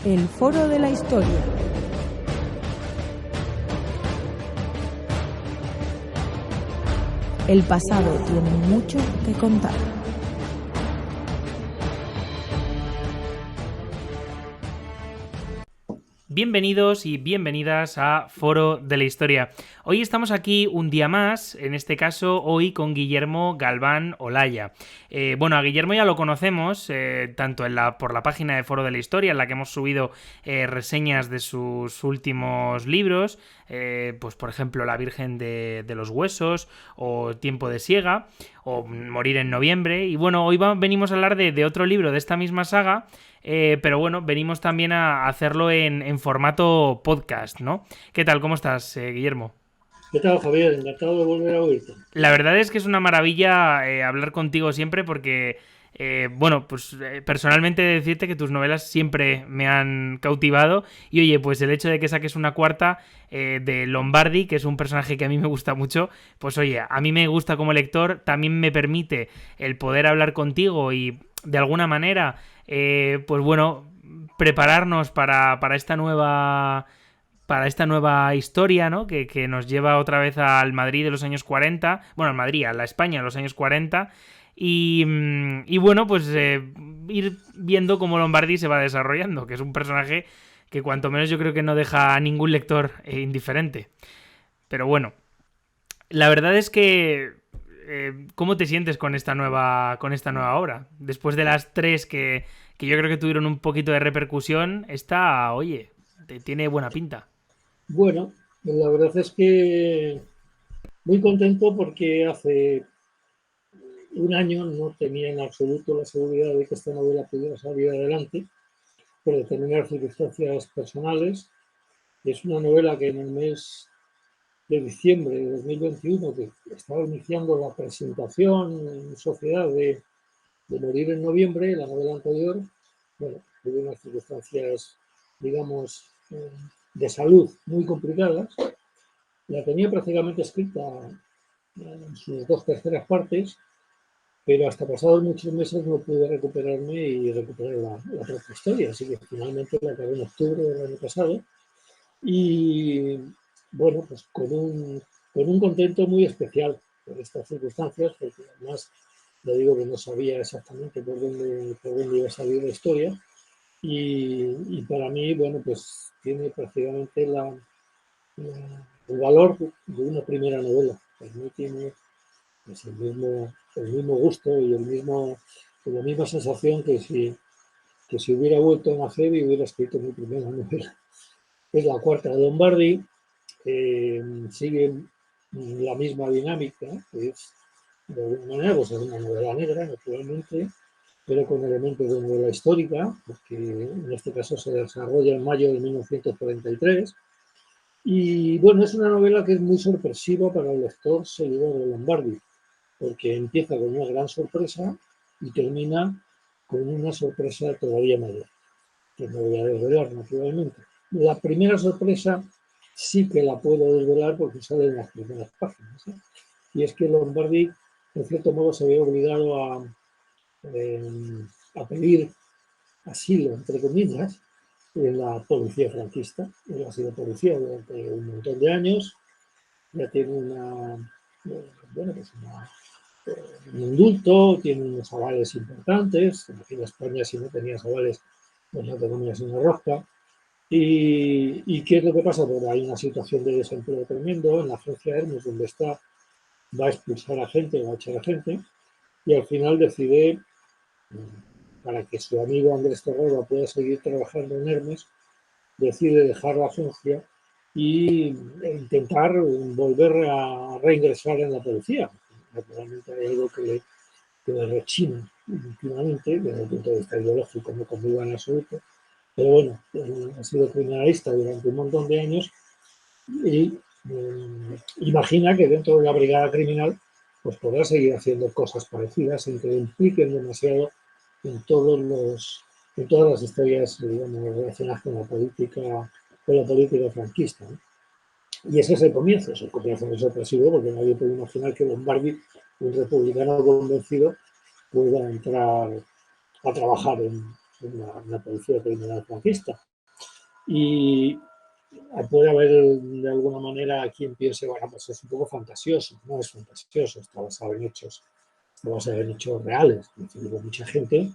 El Foro de la Historia. El pasado tiene mucho que contar. Bienvenidos y bienvenidas a Foro de la Historia. Hoy estamos aquí un día más, en este caso hoy con Guillermo Galván Olaya. A Guillermo ya lo conocemos, tanto por la página de Foro de la Historia, en la que hemos subido reseñas de sus últimos libros, pues por ejemplo La Virgen de los Huesos, o Tiempo de Siega, o Morir en Noviembre. Y bueno, hoy venimos a hablar de otro libro de esta misma saga, pero bueno, venimos también a hacerlo en formato podcast, ¿no? ¿Qué tal? ¿Cómo estás, Guillermo? ¿Qué tal, Javier? Encantado de volver a oírte. La verdad es que es una maravilla hablar contigo siempre porque, personalmente decirte que tus novelas siempre me han cautivado y oye, pues el hecho de que saques una cuarta de Lombardi, que es un personaje que a mí me gusta mucho, pues oye, a mí me gusta como lector, también me permite el poder hablar contigo y de alguna manera, prepararnos para esta nueva historia, ¿no? Que nos lleva otra vez al Madrid de los años 40, bueno, al Madrid, a la España de los años 40, ir viendo cómo Lombardi se va desarrollando, que es un personaje que cuanto menos yo creo que no deja a ningún lector indiferente. Pero bueno, la verdad es que ¿cómo te sientes con esta nueva obra? Después de las tres que yo creo que tuvieron un poquito de repercusión, esta, oye, tiene buena pinta. Bueno, la verdad es que muy contento porque hace un año no tenía en absoluto la seguridad de que esta novela pudiera salir adelante por determinadas circunstancias personales. Es una novela que en el mes de diciembre de 2021, que estaba iniciando la presentación en sociedad de Morir en Noviembre, la novela anterior, bueno, tuve unas circunstancias, digamos, de salud muy complicadas. La tenía prácticamente escrita en sus dos terceras partes, pero hasta pasados muchos meses no pude recuperarme y recuperar la propia historia, así que finalmente la acabé en octubre del año pasado. Y bueno, pues con un contento muy especial por estas circunstancias, porque además le digo que no sabía exactamente por dónde iba a salir la historia. Y para mí, bueno, pues tiene prácticamente el valor de una primera novela. Para mí tiene pues, el mismo gusto y la misma sensación que si hubiera vuelto a nacer y hubiera escrito mi primera novela. Es la cuarta de Lombardi, sigue la misma dinámica, que es de alguna manera pues es una novela negra, naturalmente, pero con elementos de novela histórica, porque en este caso se desarrolla en mayo de 1943. Y bueno, es una novela que es muy sorpresiva para el lector seguidor de Lombardi, porque empieza con una gran sorpresa y termina con una sorpresa todavía mayor, que no voy a desvelar, naturalmente. La primera sorpresa sí que la puedo desvelar porque sale en las primeras páginas, ¿eh? Y es que Lombardi, en cierto modo, se ve obligado eh, a pedir asilo, entre comillas, en la policía franquista. Él ha sido policía durante un montón de años, ya tiene un indulto, tiene unos avales importantes. Aquí en España, si no tenías avales, pues no te comías una rosca. ¿Y qué es lo que pasa? Pues hay una situación de desempleo tremendo en la agencia Hermes, donde está, va a expulsar a gente, va a echar a gente, y al final decide, para que su amigo Andrés Torralba pueda seguir trabajando en Hermes, decide dejar la agencia e intentar volver a reingresar en la policía. Naturalmente hay algo que le rechina últimamente, desde el punto de vista ideológico no conmigo en absoluto, pero bueno, ha sido criminalista durante un montón de años y imagina que dentro de la brigada criminal pues podrá seguir haciendo cosas parecidas sin que le impliquen demasiado en todas las historias, digamos, relacionadas con la política franquista, ¿no? Y ese es el comienzo muy sorpresivo, porque nadie puede imaginar que Lombardi, un republicano convencido, pueda entrar a trabajar en la policía criminal franquista. Y puede haber de alguna manera quien piense, bueno, pues es un poco fantasioso. No es fantasioso, está basado en hechos, está basado en hechos reales. Es decir, hubo mucha gente,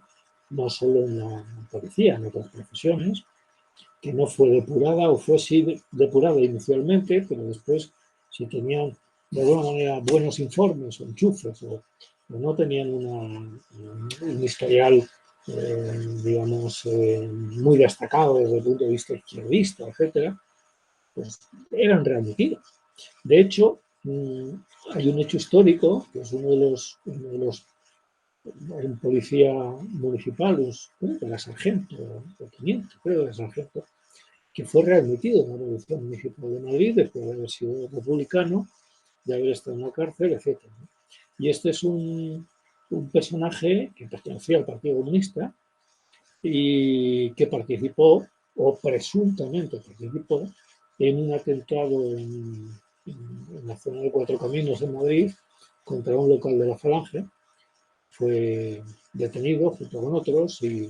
no solo en la policía, en otras profesiones, que no fue depurada o fue sí depurada inicialmente, pero después, si tenían de alguna manera buenos informes o enchufes o no tenían un historial, digamos, muy destacado desde el punto de vista izquierdista, etcétera, pues eran readmitidos. De hecho, hay un hecho histórico, que es uno de los un policía municipal, creo que era sargento, o 500, creo que era sargento, que fue readmitido en la Revolución Municipal de Madrid después de haber sido republicano, de haber estado en la cárcel, etc. Y este es un personaje que pertenecía al Partido Comunista y que participó, o presuntamente participó, en un atentado en la zona de Cuatro Caminos en Madrid contra un local de la Falange. Fue detenido junto con otros y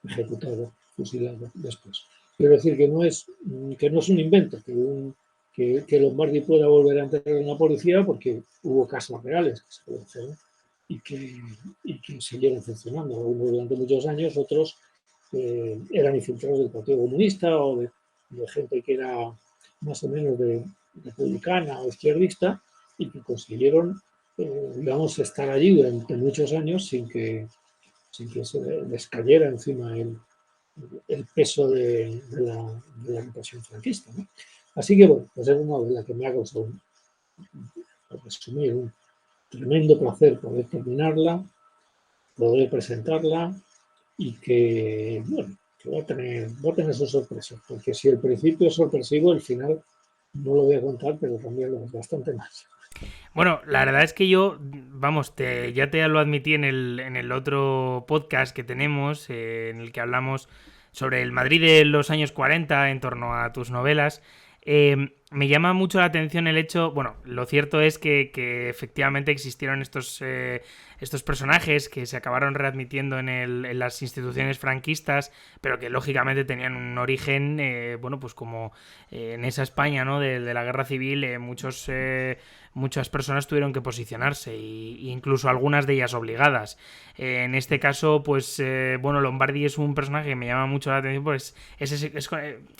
ejecutado, fusilado después. Quiero decir que no es un invento, que Lombardi pueda volver a entrar en la policía, porque hubo casos reales que se produjeron y que siguieron funcionando. Algunos durante muchos años, otros eran infiltrados del Partido Comunista o de gente que era más o menos de republicana o izquierdista y que consiguieron, digamos, estar allí durante muchos años sin que se les cayera encima el peso de la represión franquista, ¿no? Así que, bueno, pues es una novela que me ha causado, por resumir, un tremendo placer poder terminarla, poder presentarla y que, bueno, que va a tener sus sorpresas, porque si el principio es sorpresivo, el final no lo voy a contar, pero también lo es bastante más. Bueno, la verdad es que yo, vamos, ya te lo admití en el otro podcast que tenemos, en el que hablamos sobre el Madrid de los años 40 en torno a tus novelas. Me llama mucho la atención el hecho, bueno, lo cierto es que efectivamente existieron estos personajes que se acabaron readmitiendo en las instituciones franquistas, pero que lógicamente tenían un origen, bueno, pues como en esa España, ¿no? De la guerra civil, muchas personas tuvieron que posicionarse, y incluso algunas de ellas obligadas. En este caso, pues, bueno, Lombardi es un personaje que me llama mucho la atención, pues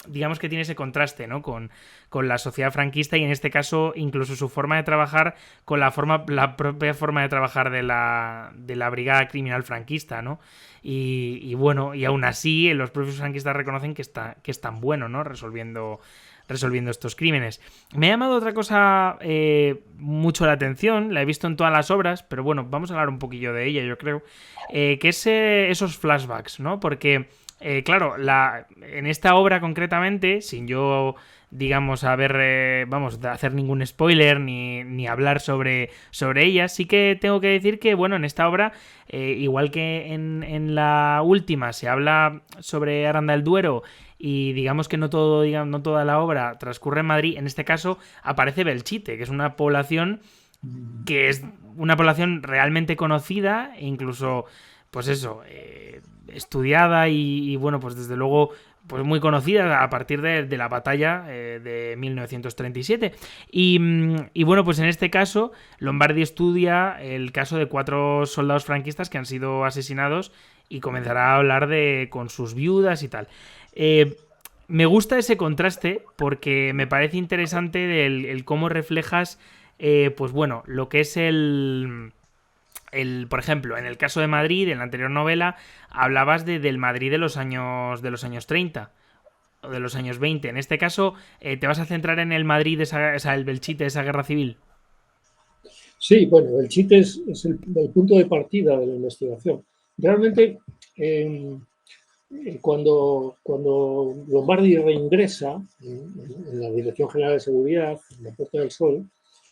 digamos que tiene ese contraste, ¿no? Con la sociedad franquista, y en este caso incluso su forma de trabajar con la propia forma de trabajar de la brigada criminal franquista, ¿no? Y bueno, y aún así los propios franquistas reconocen que es tan bueno, ¿no? Resolviendo estos crímenes. Me ha llamado otra cosa mucho la atención, la he visto en todas las obras, pero bueno, vamos a hablar un poquillo de ella, yo creo, que es esos flashbacks, ¿no? Porque, claro, en esta obra concretamente, sin yo, digamos, hacer ningún spoiler ni hablar sobre ella, sí que tengo que decir que, bueno, en esta obra, igual que en la última se habla sobre Aranda del Duero, y digamos que no toda la obra transcurre en Madrid, en este caso aparece Belchite, que es una población realmente conocida e incluso, pues eso, estudiada y bueno, pues desde luego, pues muy conocida a partir de la batalla de 1937. Y bueno, pues en este caso Lombardi estudia el caso de 4 soldados franquistas que han sido asesinados, y comenzará a hablar con sus viudas y tal. Me gusta ese contraste porque me parece interesante el cómo reflejas, pues bueno, lo que es por ejemplo, en el caso de Madrid, en la anterior novela, hablabas del Madrid de los años 30 o de los años 20. En este caso, ¿te vas a centrar en el Madrid, el Belchite, esa guerra civil? Sí, bueno, Belchite es el punto de partida de la investigación. Realmente, cuando Lombardi reingresa en la Dirección General de Seguridad, en la Puerta del Sol,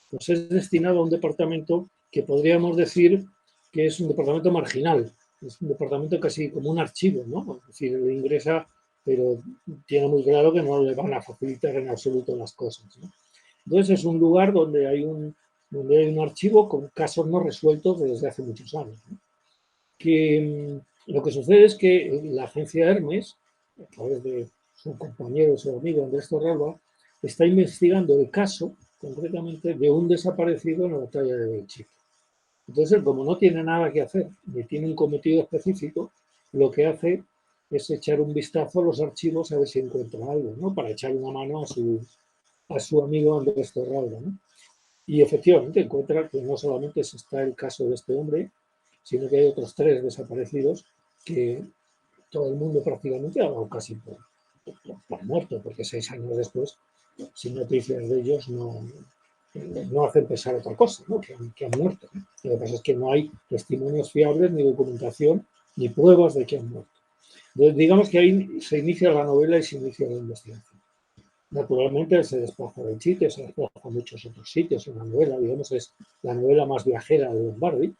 pues es destinado a un departamento que podríamos decir que es un departamento marginal, es un departamento casi como un archivo, ¿no? Es decir, él ingresa, pero tiene muy claro que no le van a facilitar en absoluto las cosas, ¿no? Entonces es un lugar donde hay un archivo con casos no resueltos desde hace muchos años, ¿no? Que lo que sucede es que la agencia Hermes, a través de su compañero, su amigo Andrés Torralba, está investigando el caso, concretamente, de un desaparecido en la batalla de Belchite. Entonces, como no tiene nada que hacer, ni tiene un cometido específico, lo que hace es echar un vistazo a los archivos a ver si encuentra algo, ¿no? Para echar una mano a su amigo Andrés Torralba, ¿no? Y efectivamente encuentra que no solamente está el caso de este hombre, sino que hay otros 3 desaparecidos que todo el mundo prácticamente ha dado casi por muerto, porque 6 años después, sin noticias de ellos, no hacen pensar otra cosa, ¿no? Que han muerto, ¿no? Lo que pasa es que no hay testimonios fiables, ni documentación, ni pruebas de que han muerto. Entonces, digamos que ahí se inicia la novela y se inicia la investigación. Naturalmente se desplaza del sitio, se desplaza a muchos otros sitios en la novela, digamos, es la novela más viajera de Lombardi.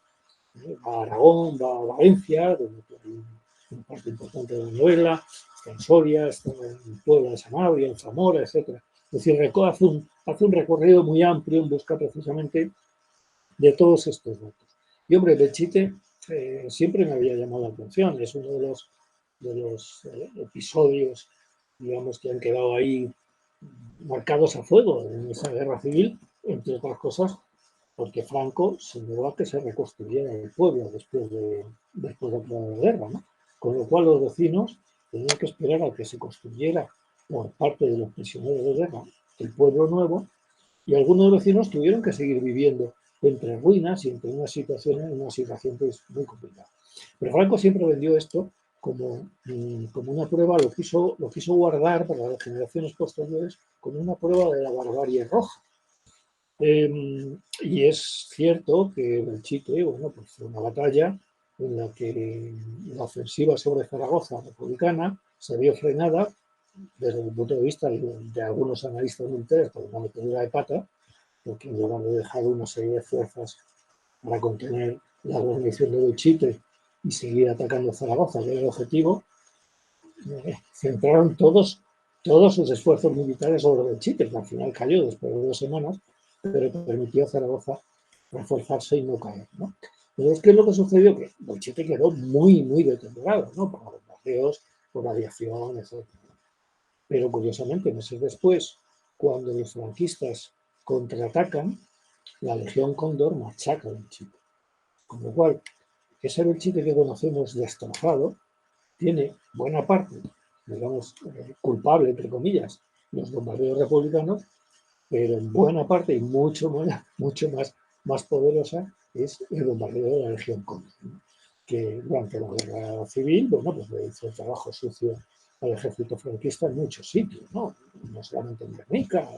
Va a Aragón, va a Valencia, donde hay una parte importante de la novela, está en Soria, está en Puebla de Sanabria, en Zamora, etc. Es decir, hace un recorrido muy amplio en busca precisamente de todos estos datos. Y hombre, Belchite siempre me había llamado la atención, es uno de los episodios, digamos, que han quedado ahí marcados a fuego en esa guerra civil, entre otras cosas, porque Franco se negó a que se reconstruyera el pueblo después de la guerra, ¿no? Con lo cual los vecinos tenían que esperar a que se construyera por parte de los prisioneros de guerra el pueblo nuevo, y algunos vecinos tuvieron que seguir viviendo entre ruinas y entre una situación pues, muy complicada. Pero Franco siempre vendió esto como una prueba, lo quiso guardar para las generaciones posteriores como una prueba de la barbarie roja. Y es cierto que Belchite, bueno, pues fue una batalla en la que la ofensiva sobre Zaragoza republicana se vio frenada desde el punto de vista de algunos analistas militares por una metedura de pata, porque en lugar de dejar una serie de fuerzas para contener la guarnición de Belchite y seguir atacando Zaragoza, que era el objetivo, centraron todos sus esfuerzos militares sobre Belchite, que al final cayó después de 2 semanas, pero permitió a Zaragoza reforzarse y no caer, ¿no? Entonces, ¿qué es lo que sucedió? Que Belchite quedó muy, muy deteriorado, ¿no? Por los bombardeos, por la aviación, etc. Pero curiosamente, meses después, cuando los franquistas contraatacan, la Legión Cóndor machaca a Belchite. Con lo cual, ese Belchite que conocemos destrozado tiene buena parte, digamos, culpable, entre comillas, los bombardeos republicanos, pero en buena parte y mucho más poderosa es el bombardeo de la Legión Cóndor, ¿no? Que durante la guerra civil, bueno, pues le hizo el trabajo sucio al ejército franquista en muchos sitios, ¿no? No solamente en Guernica,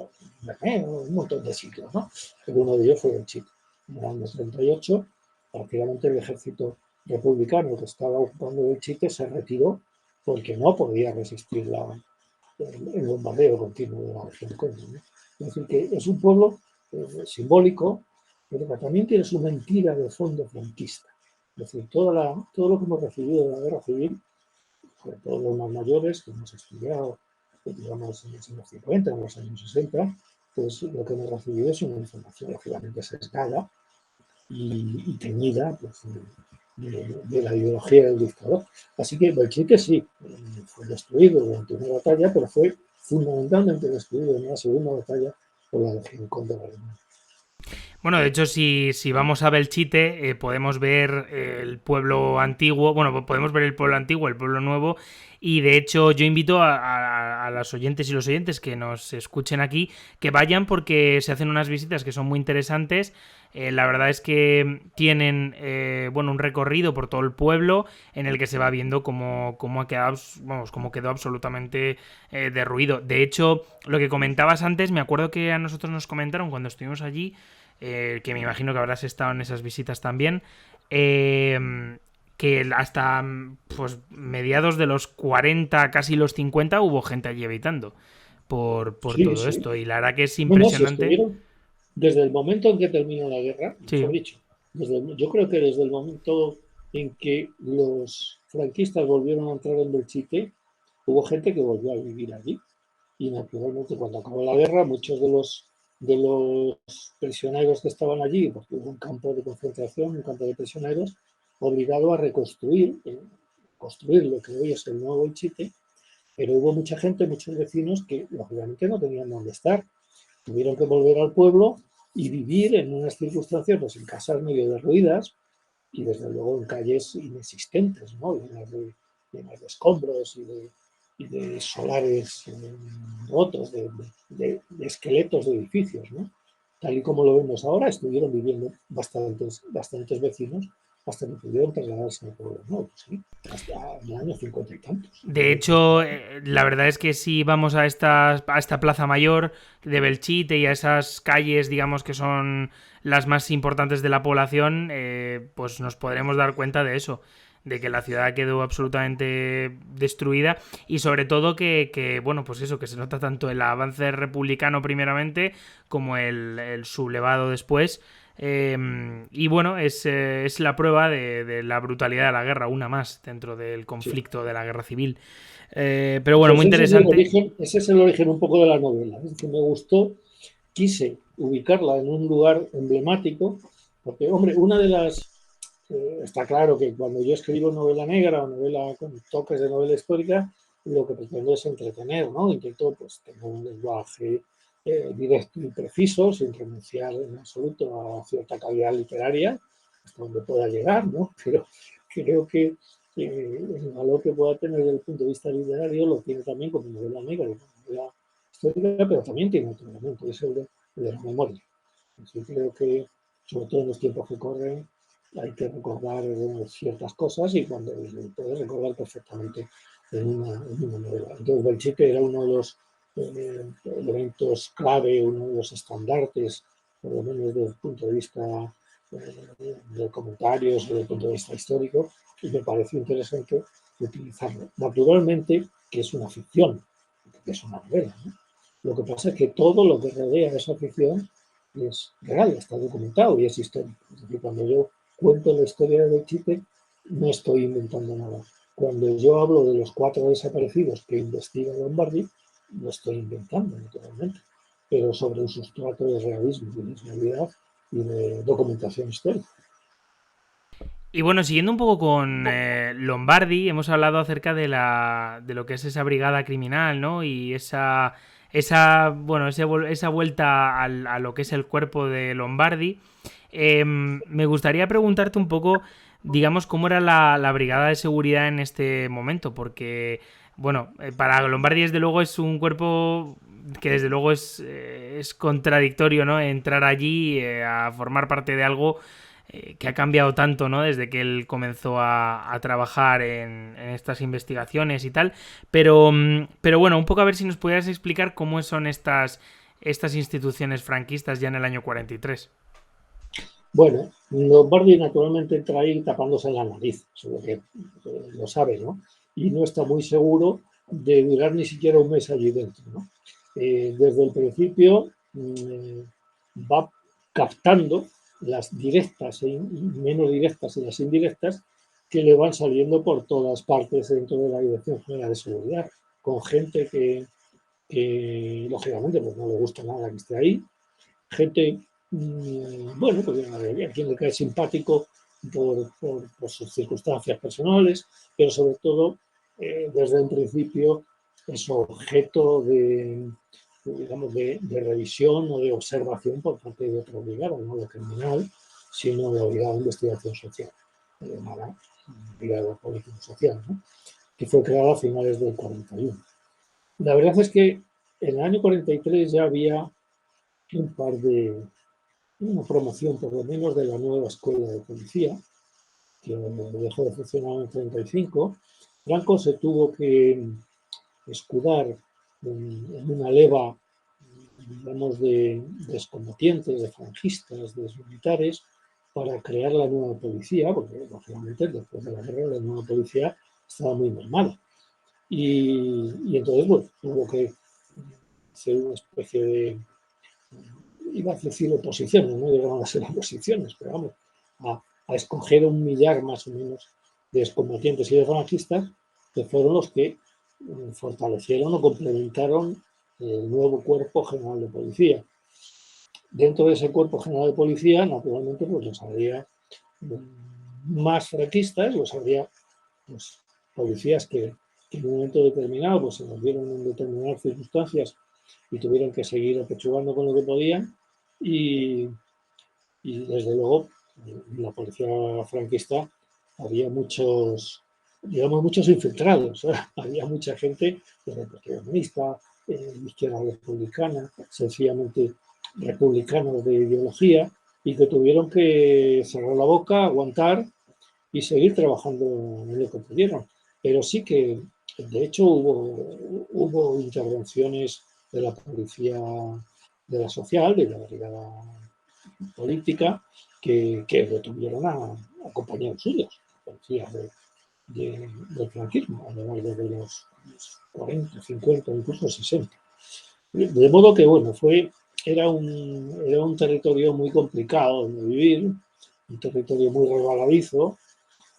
en Bermeo, un montón de sitios, ¿no? Pero uno de ellos fue el Chico. En el año 38, prácticamente el ejército republicano que estaba ocupando el Chique se retiró porque no podía resistir el bombardeo continuo de la región Cóndor, ¿no? Es decir, que es un pueblo simbólico, pero que también tiene su mentira de fondo franquista. Es decir, todo lo que hemos recibido de la guerra civil, sobre todo los más mayores, que hemos estudiado, digamos, en los años 50, en los años 60, pues lo que hemos recibido es una información lógicamente sesgada y teñida pues, de la ideología del dictador. Así que Belchite sí, fue destruido durante una batalla, pero fue fundamentalmente destruido en una segunda batalla por la Legión Cóndor alemana. Bueno, de hecho, si vamos a Belchite, podemos ver el pueblo antiguo, bueno, podemos ver el pueblo antiguo, el pueblo nuevo, y de hecho yo invito a las oyentes y los oyentes que nos escuchen aquí, que vayan porque se hacen unas visitas que son muy interesantes. La verdad es que tienen bueno, un recorrido por todo el pueblo en el que se va viendo cómo ha quedado, vamos, cómo quedó absolutamente derruido. De hecho, lo que comentabas antes, me acuerdo que a nosotros nos comentaron cuando estuvimos allí, que me imagino que habrás estado en esas visitas también, que hasta pues mediados de los 40, casi los 50, hubo gente allí habitando por Sí, todo sí. esto. Y la verdad que es Bueno, si impresionante. estuvieron desde el momento en que terminó la guerra, Sí, mejor dicho, yo creo que desde el momento en que los franquistas volvieron a entrar en Belchite, hubo gente que volvió a vivir allí. Y naturalmente cuando acabó la guerra, muchos de los prisioneros que estaban allí, porque hubo un campo de concentración, un campo de prisioneros, obligado a construir lo que hoy es el nuevo Belchite, Pero hubo mucha gente, muchos vecinos que lógicamente no tenían dónde estar. Tuvieron que volver al pueblo y vivir en unas circunstancias, pues en casas medio derruidas y desde luego en calles inexistentes, ¿no? Llenas de escombros y de solares rotos, de esqueletos de edificios, ¿no? Tal y como lo vemos ahora, estuvieron viviendo bastantes vecinos hasta que pudieron trasladarse al pueblo nuevo, ¿sí? Hasta el año 50 y tantos. De hecho, la verdad es que si vamos a esta plaza mayor de Belchite y a esas calles, digamos, que son las más importantes de la población, pues nos podremos dar cuenta de eso, de que la ciudad quedó absolutamente destruida y sobre todo bueno, pues eso, que se nota tanto el avance republicano primeramente como el sublevado después. Y bueno, es la prueba de la brutalidad de la guerra, una más dentro del Sí. conflicto de la guerra civil. Pero bueno, muy Pues interesante. ese es el origen un poco de la novela. Es que me gustó, quise ubicarla en un lugar emblemático, porque, hombre, una de las... está claro que cuando yo escribo novela negra o novela con toques de novela histórica, lo que pretendo es entretener, ¿no? Intento pues, tener un lenguaje directo y preciso, sin renunciar en absoluto a cierta calidad literaria, hasta donde pueda llegar, ¿no? Pero creo que el valor que pueda tener desde el punto de vista literario lo tiene también como novela negra, como novela histórica, pero también tiene otro elemento, es el de la memoria. Así creo que, sobre todo en los tiempos que corren, hay que recordar ciertas cosas y cuando se puede recordar perfectamente en una novela. Entonces, Belchite era uno de los elementos clave, uno de los estandartes, por lo menos desde el punto de vista de comentarios, desde el punto de vista histórico, y me pareció interesante utilizarlo. Naturalmente, que es una ficción, que es una novela, ¿no? Lo que pasa es que todo lo que rodea esa ficción es real, está documentado y es histórico. Es decir, cuando yo cuento la historia de Chipre, no estoy inventando nada. Cuando yo hablo de los 4 desaparecidos que investiga Lombardi, lo estoy inventando, naturalmente, pero sobre un sustrato de realismo, de realidad y de documentación histórica. Y bueno, siguiendo un poco con Lombardi, hemos hablado acerca de lo que es esa brigada criminal, ¿no? Y bueno, esa vuelta a lo que es el cuerpo de Lombardi. Me gustaría preguntarte un poco, digamos, cómo era la brigada de seguridad en este momento, porque, bueno, para Lombardi desde luego es un cuerpo que desde luego es contradictorio, ¿no? Entrar allí a formar parte de algo que ha cambiado tanto, ¿no? Desde que él comenzó a trabajar en estas investigaciones y tal. Pero bueno, un poco a ver si nos pudieras explicar cómo son estas instituciones franquistas ya en el año 43. Bueno, Lombardi naturalmente entra ahí tapándose la nariz, sobre que lo sabe, ¿no? Y no está muy seguro de durar ni siquiera un mes allí dentro, ¿no? Desde el principio va captando las directas y menos directas y las indirectas que le van saliendo por todas partes dentro de la Dirección General de Seguridad, con gente que lógicamente pues no le gusta nada que esté ahí, gente, bueno, pues a quien le cae simpático por sus circunstancias personales, pero sobre todo, desde un principio, es objeto digamos, de revisión o de observación por parte de otro brigada, no de criminal, sino de la brigada de investigación social, llamada brigada político-social, ¿no? Que fue creada a finales del 41. La verdad es que en el año 43 ya había un par de, una promoción por lo menos de la nueva escuela de policía, que dejó de funcionar en el 35. Franco se tuvo que escudar en una leva, digamos, de excombatientes, de franquistas, de militares, para crear la nueva policía, porque lógicamente después de la guerra la nueva policía estaba muy normal. Y entonces, bueno, tuvo que hacer una especie de, iba a decir oposiciones, no llegaron a ser oposiciones, pero vamos, a escoger un millar más o menos de excombatientes y de franquistas, que fueron los que fortalecieron o complementaron el nuevo Cuerpo General de Policía. Dentro de ese Cuerpo General de Policía, naturalmente, pues los habría más franquistas, los habría pues, policías que que en un momento determinado pues, se nos vieron en determinadas circunstancias y tuvieron que seguir apechugando con lo que podían y desde luego en la policía franquista había muchos, digamos, muchos infiltrados, ¿eh? Había mucha gente del Partido Comunista, izquierda republicana, sencillamente republicanos de ideología y que tuvieron que cerrar la boca, aguantar y seguir trabajando en lo que pudieron. Pero sí que, de hecho, hubo intervenciones de la policía, de la social, de la brigada política, que detuvieron a compañeros suyos, policías del franquismo, a lo largo de los 40, 50, incluso 60. De modo que, bueno, era un territorio muy complicado de vivir, un territorio muy resbaladizo,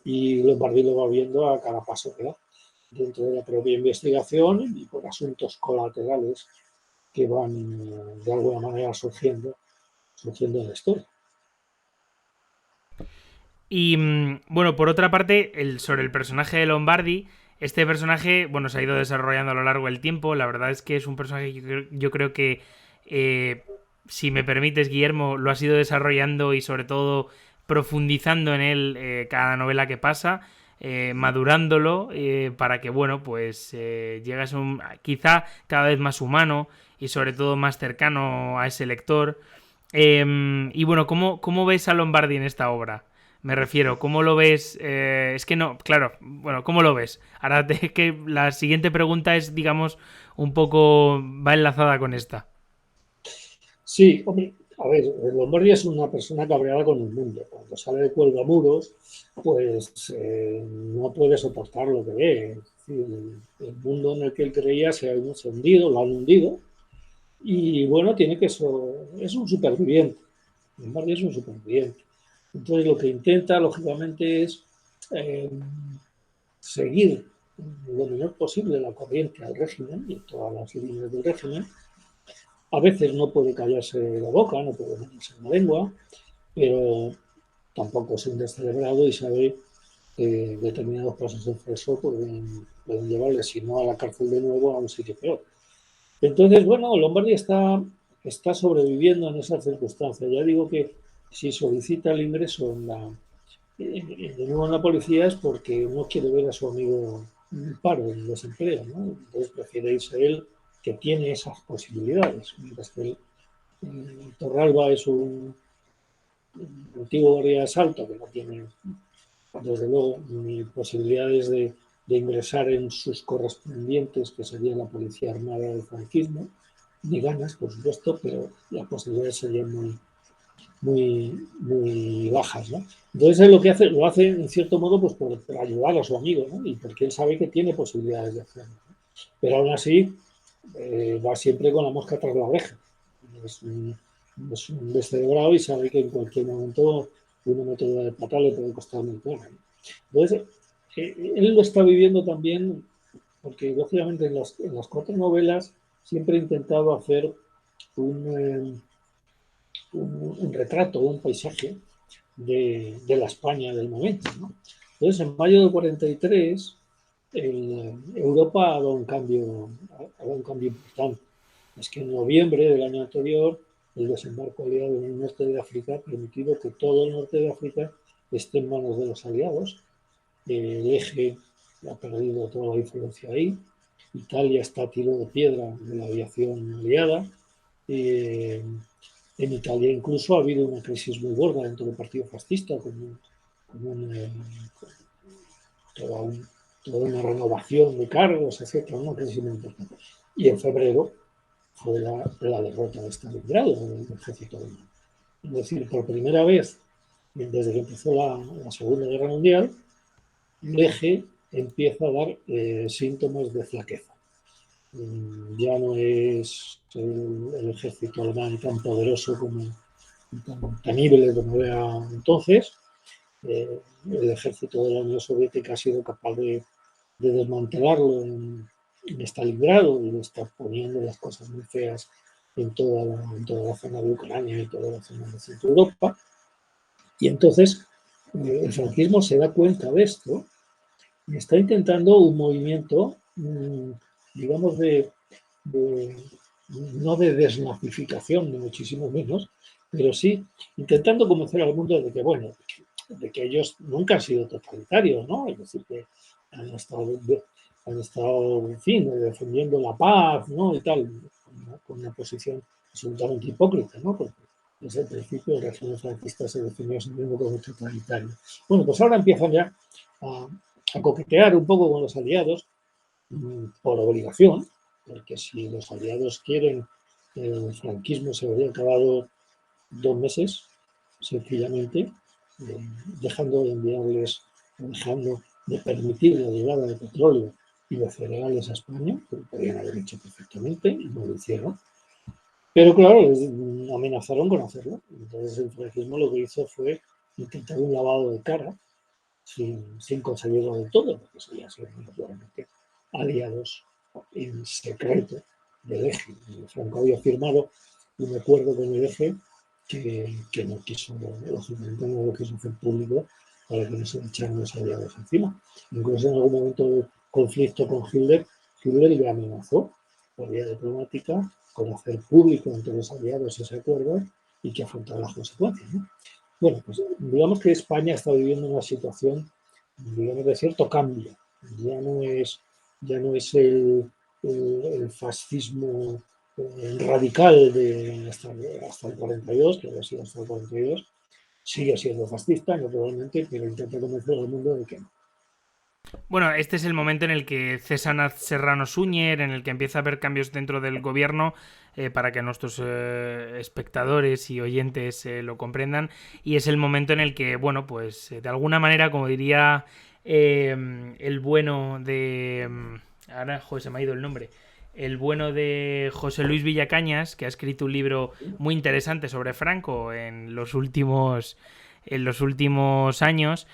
y Lombardí lo va viendo a cada paso que da, dentro de la propia investigación y por asuntos colaterales que van de alguna manera surgiendo en la historia. Y bueno, por otra parte, sobre el personaje de Lombardi, este personaje, bueno, se ha ido desarrollando a lo largo del tiempo. La verdad es que es un personaje que yo creo que, si me permites, Guillermo, lo has ido desarrollando y sobre todo profundizando en él cada novela que pasa, madurándolo para que, bueno, pues llegas a un quizá cada vez más humano y sobre todo más cercano a ese lector. Y bueno, ¿cómo ves a Lombardi en esta obra? Me refiero, ¿cómo lo ves? Es que no, claro, bueno, ¿cómo lo ves? Ahora que la siguiente pregunta es, digamos, un poco, va enlazada con esta. Sí, hombre, a ver, Lombardi es una persona cabreada con el mundo. Cuando sale de Cuelgamuros, pues no puede soportar lo que ve. Es decir, el mundo en el que él creía se ha hundido, lo han hundido. Y bueno, es un superviviente. Lombardi es un superviviente. Entonces lo que intenta, lógicamente, es eh, seguir lo menor posible la corriente al régimen y todas las líneas del régimen. A veces no puede callarse la boca, no puede callarse la lengua, pero tampoco es un descerebrado y sabe que determinados pasos en falso pueden llevarle, si no a la cárcel de nuevo, a un sitio peor. Entonces, bueno, Lombardi está sobreviviendo en esas circunstancias. Ya digo que si solicita el ingreso de nuevo en la policía es porque no quiere ver a su amigo en el paro, en el desempleo, ¿no? Entonces prefiere irse él, que tiene esas posibilidades. Mientras que Torralba es un antiguo guardia de asalto que no tiene, desde luego, ni posibilidades de ingresar en sus correspondientes, que sería la Policía Armada del franquismo, ni ganas, por supuesto, pero las posibilidades serían muy bajas, ¿no? Entonces él lo hace en cierto modo pues por ayudar a su amigo, ¿no? Y porque él sabe que tiene posibilidades de hacerlo, ¿no? Pero aún así va siempre con la mosca tras la oreja. Es un descerebrado y sabe que en cualquier momento una metedura de pata le puede costar muy caro, ¿no? Entonces, él lo está viviendo también porque, lógicamente, en las 4 novelas siempre he intentado hacer un retrato, un paisaje de la España del momento, ¿no? Entonces, en mayo del 43, Europa ha dado un cambio importante. Es que en noviembre del año anterior, el desembarco aliado en el norte de África ha permitido que todo el norte de África esté en manos de los aliados. El eje ha perdido toda la influencia ahí. Italia está a tiro de piedra de la aviación aliada. En Italia incluso ha habido una crisis muy gorda dentro del partido fascista, toda una renovación de cargos, etcétera, una crisis muy importante. Y en febrero fue la derrota de Stalingrado del ejército alemán. Es decir, por primera vez desde que empezó la Segunda Guerra Mundial, el eje empieza a dar síntomas de flaqueza. Ya no es el ejército alemán tan poderoso tan temible como era entonces. El ejército de la Unión Soviética ha sido capaz de desmantelarlo en Stalingrado y está poniendo las cosas muy feas en toda la zona de Ucrania y toda la zona de Centro Europa. Y entonces el franquismo se da cuenta de esto y está intentando un movimiento digamos, de- no de desnazificación, ni muchísimo menos, pero sí intentando convencer al mundo de que, bueno, de que ellos nunca han sido totalitarios, ¿no? Es decir, que han estado, en fin, defendiendo la paz, ¿no? Y tal, con una posición absolutamente hipócrita, ¿no? Porque desde el principio el régimen franquista se definió a sí mismo como totalitario. Bueno, pues ahora empiezan ya a coquetear un poco con los aliados por obligación, porque si los aliados quieren el franquismo se habría acabado 2 meses, sencillamente, dejando de enviarles, dejando de permitir la llegada de petróleo y de cereales a España, que lo podrían haber hecho perfectamente y no lo hicieron. Pero claro, les amenazaron con hacerlo. Entonces el franquismo lo que hizo fue intentar un lavado de cara sin conseguirlo del todo, porque sería ser naturalmente aliados en secreto del eje. Franco había firmado un acuerdo con el eje que no quiso, lógicamente no lo quiso hacer público para que no se le echaran los aliados encima. Incluso en algún momento de conflicto con Hitler, Hitler le amenazó por vía diplomática con hacer público entre los aliados ese acuerdo y que afrontar las consecuencias, ¿no? Bueno, pues digamos que España está viviendo una situación, digamos, de cierto cambio. Ya no es el fascismo radical de hasta el 42, que había sido hasta el 42. Sigue siendo fascista, naturalmente, pero intenta convencer al mundo de que no. Bueno, este es el momento en el que cesan a Serrano Suñer, en el que empieza a haber cambios dentro del gobierno, para que nuestros espectadores y oyentes lo comprendan. Y es el momento en el que, bueno, pues de alguna manera, como diría el bueno de... ahora, joder, se me ha ido el nombre. El bueno de José Luis Villacañas, que ha escrito un libro muy interesante sobre Franco en los últimos años.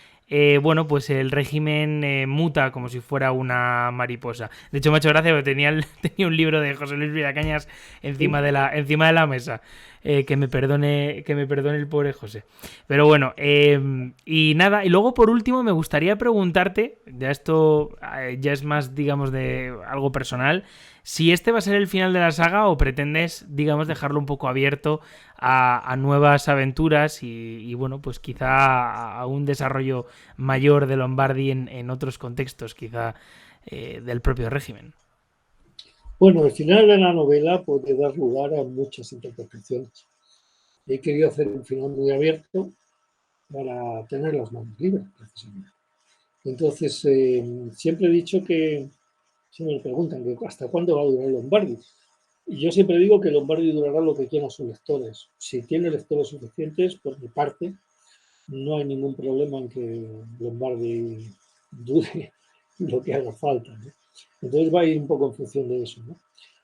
Bueno, pues el régimen muta como si fuera una mariposa. De hecho, me ha hecho gracia porque tenía un libro de José Luis Villacañas encima de la mesa. Que me perdone el pobre José. Pero bueno, y nada, y luego por último me gustaría preguntarte, ya esto ya es más, digamos, de algo personal, si este va a ser el final de la saga o pretendes, digamos, dejarlo un poco abierto a nuevas aventuras y, bueno, pues quizá a un desarrollo mayor de Lombardi en otros contextos, quizá del propio régimen. Bueno, el final de la novela puede dar lugar a muchas interpretaciones. He querido hacer un final muy abierto para tener las manos libres, precisamente. Entonces, siempre he dicho que, si me preguntan que hasta cuándo va a durar Lombardi, y yo siempre digo que Lombardi durará lo que quieran sus lectores. Si tiene lectores suficientes, por mi parte, no hay ningún problema en que Lombardi dure lo que haga falta, ¿no? Entonces va a ir un poco en función de eso, ¿no?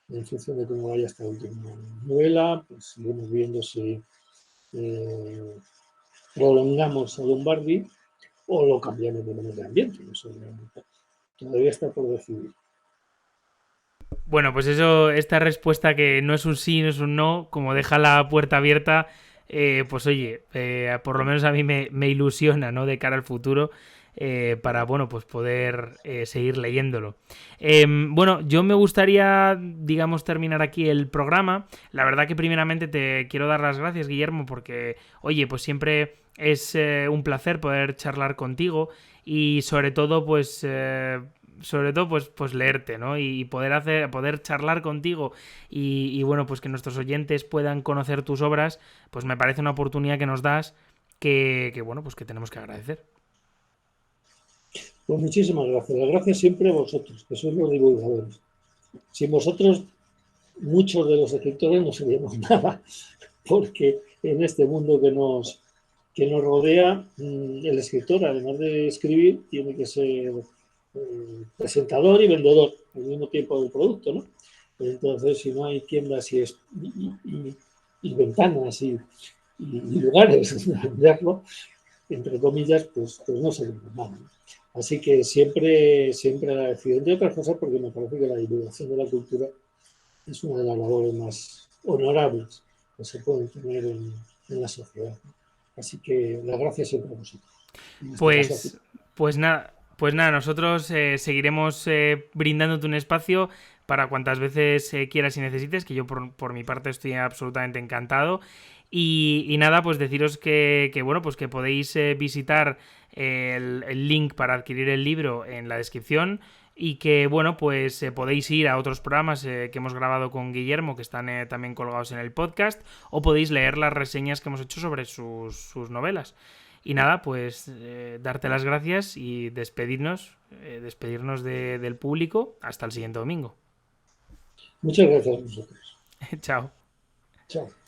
En función de cómo vaya esta última novela, pues iremos viendo si eh, prolongamos a Lombardi o lo cambiamos de manera de ambiente. Eso todavía está por decidir. Bueno, pues eso, esta respuesta que no es un sí, no es un no, como deja la puerta abierta, pues oye, por lo menos a mí me ilusiona, ¿no? De cara al futuro, para, bueno, pues poder seguir leyéndolo. Bueno, yo me gustaría, digamos, terminar aquí el programa. La verdad que primeramente te quiero dar las gracias, Guillermo, porque, oye, pues siempre es un placer poder charlar contigo y sobre todo pues leerte, ¿no? Y poder charlar contigo y bueno, pues que nuestros oyentes puedan conocer tus obras, pues me parece una oportunidad que nos das bueno, pues que tenemos que agradecer. Pues muchísimas gracias. Las gracias siempre a vosotros, que sois los divulgadores. Sin vosotros, muchos de los escritores no seríamos nada, porque en este mundo que nos rodea, el escritor, además de escribir, tiene que ser presentador y vendedor al mismo tiempo del producto, ¿no? Entonces, si no hay tiendas y ventanas y lugares donde venderlo, entre comillas, pues no sería normal, ¿no? Así que siempre, siempre agradecido. Entre otras cosas, porque me parece que la divulgación de la cultura es una de las labores más honorables que se pueden tener en la sociedad. Así que las gracias siempre a vosotros. En este caso a ti. Pues nada. Pues nada, nosotros seguiremos brindándote un espacio para cuantas veces quieras y necesites, que yo por mi parte estoy absolutamente encantado. Y nada, pues deciros bueno, pues que podéis visitar el link para adquirir el libro en la descripción y que, bueno, pues podéis ir a otros programas que hemos grabado con Guillermo, que están también colgados en el podcast, o podéis leer las reseñas que hemos hecho sobre sus novelas. Y nada, pues darte las gracias y despedirnos del público hasta el siguiente domingo. Muchas gracias a vosotros. Chao. Chao.